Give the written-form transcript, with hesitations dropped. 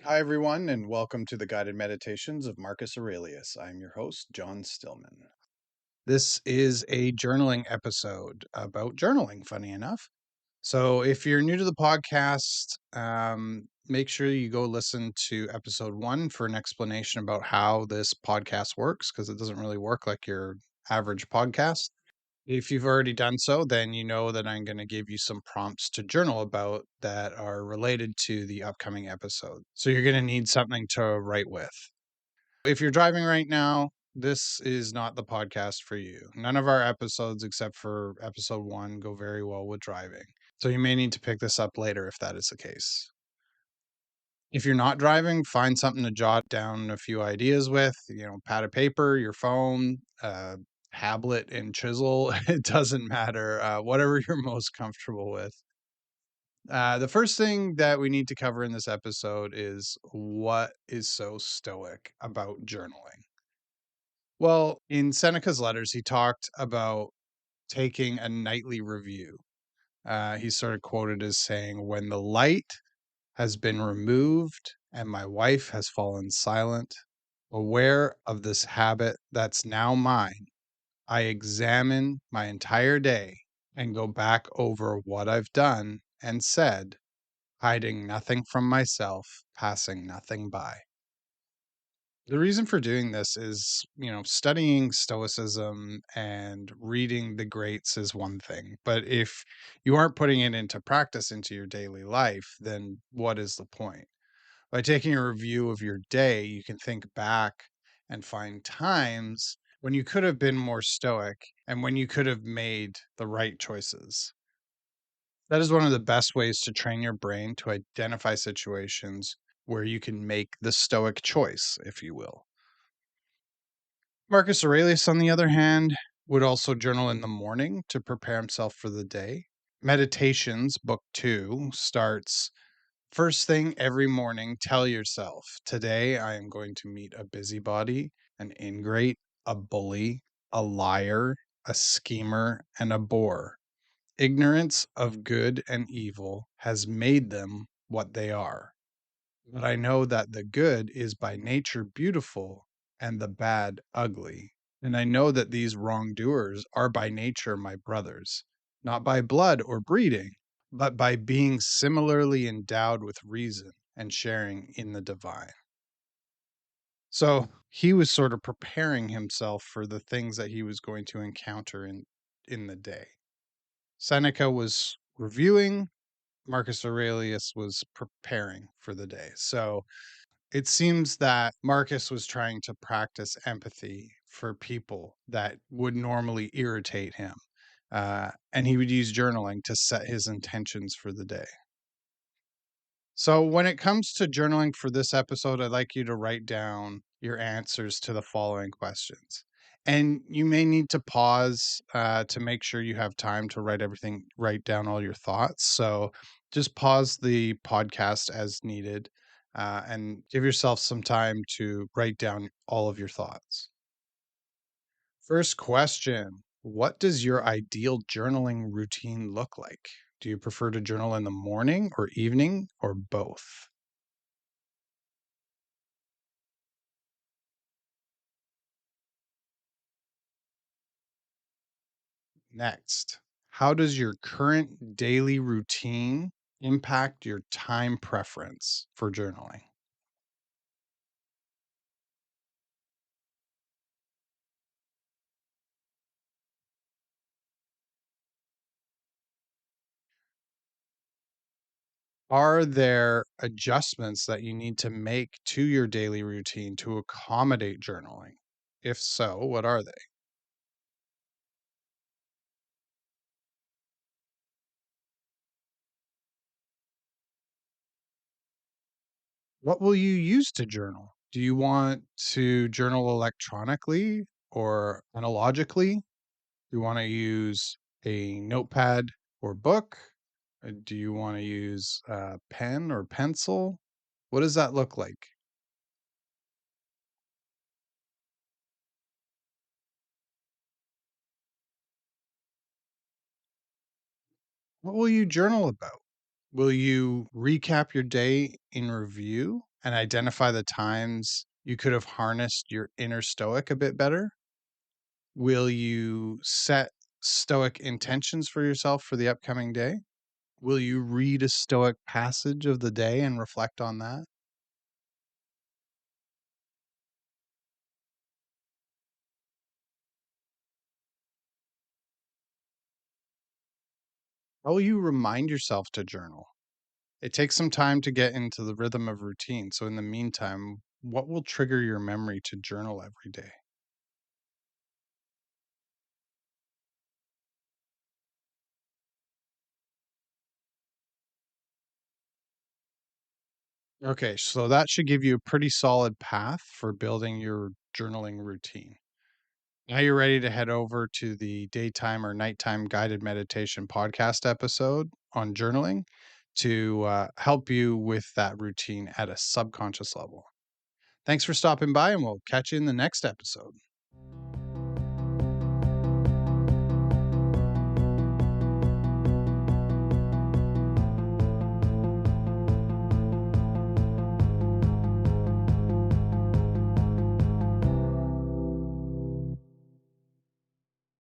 Hi, everyone, and welcome to the guided meditations of Marcus Aurelius. I'm your host, John Stillman. This is a journaling episode about journaling, funny enough. So, if you're new to the podcast, make sure you go listen to episode 1 for an explanation about how this podcast works, because it doesn't really work like your average podcast. If you've already done so, then you know that I'm going to give you some prompts to journal about that are related to the upcoming episode. So you're going to need something to write with. If you're driving right now, this is not the podcast for you. None of our episodes, except for episode 1, go very well with driving. So you may need to pick this up later if that is the case. If you're not driving, find something to jot down a few ideas with, pad of paper, your phone, tablet and chisel. It doesn't matter, whatever you're most comfortable with. The first thing that we need to cover in this episode is what is so stoic about journaling. Well, in Seneca's letters, he talked about taking a nightly review. He's sort of quoted as saying, "When the light has been removed and my wife has fallen silent, aware of this habit that's now mine, I examine my entire day and go back over what I've done and said, hiding nothing from myself, passing nothing by." The reason for doing this is, studying Stoicism and reading the greats is one thing. But if you aren't putting it into practice into your daily life, then what is the point? By taking a review of your day, you can think back and find times when you could have been more stoic and when you could have made the right choices. That is one of the best ways to train your brain to identify situations where you can make the stoic choice, if you will. Marcus Aurelius, on the other hand, would also journal in the morning to prepare himself for the day. Meditations, book 2, starts: "First thing every morning, tell yourself, today I am going to meet a busybody, an ingrate, a bully, a liar, a schemer, and a bore. Ignorance of good and evil has made them what they are. But I know that the good is by nature beautiful and the bad ugly. And I know that these wrongdoers are by nature my brothers, not by blood or breeding, but by being similarly endowed with reason and sharing in the divine." So he was sort of preparing himself for the things that he was going to encounter in the day. Seneca was reviewing, Marcus Aurelius was preparing for the day. So it seems that Marcus was trying to practice empathy for people that would normally irritate him. And he would use journaling to set his intentions for the day. So, when it comes to journaling for this episode, I'd like you to write down your answers to the following questions. And you may need to pause to make sure you have time to write down all your thoughts. So, just pause the podcast as needed and give yourself some time to write down all of your thoughts. First question: what does your ideal journaling routine look like? Do you prefer to journal in the morning or evening or both? Next, how does your current daily routine impact your time preference for journaling? Are there adjustments that you need to make to your daily routine to accommodate journaling? If so, what are they? What will you use to journal? Do you want to journal electronically or analogically? Do you want to use a notepad or book? Do you want to use pen or pencil? What does that look like? What will you journal about? Will you recap your day in review and identify the times you could have harnessed your inner Stoic a bit better? Will you set Stoic intentions for yourself for the upcoming day? Will you read a Stoic passage of the day and reflect on that? How will you remind yourself to journal? It takes some time to get into the rhythm of routine. So, in the meantime, what will trigger your memory to journal every day? Okay, so that should give you a pretty solid path for building your journaling routine. Now you're ready to head over to the daytime or nighttime guided meditation podcast episode on journaling to help you with that routine at a subconscious level. Thanks for stopping by, and we'll catch you in the next episode.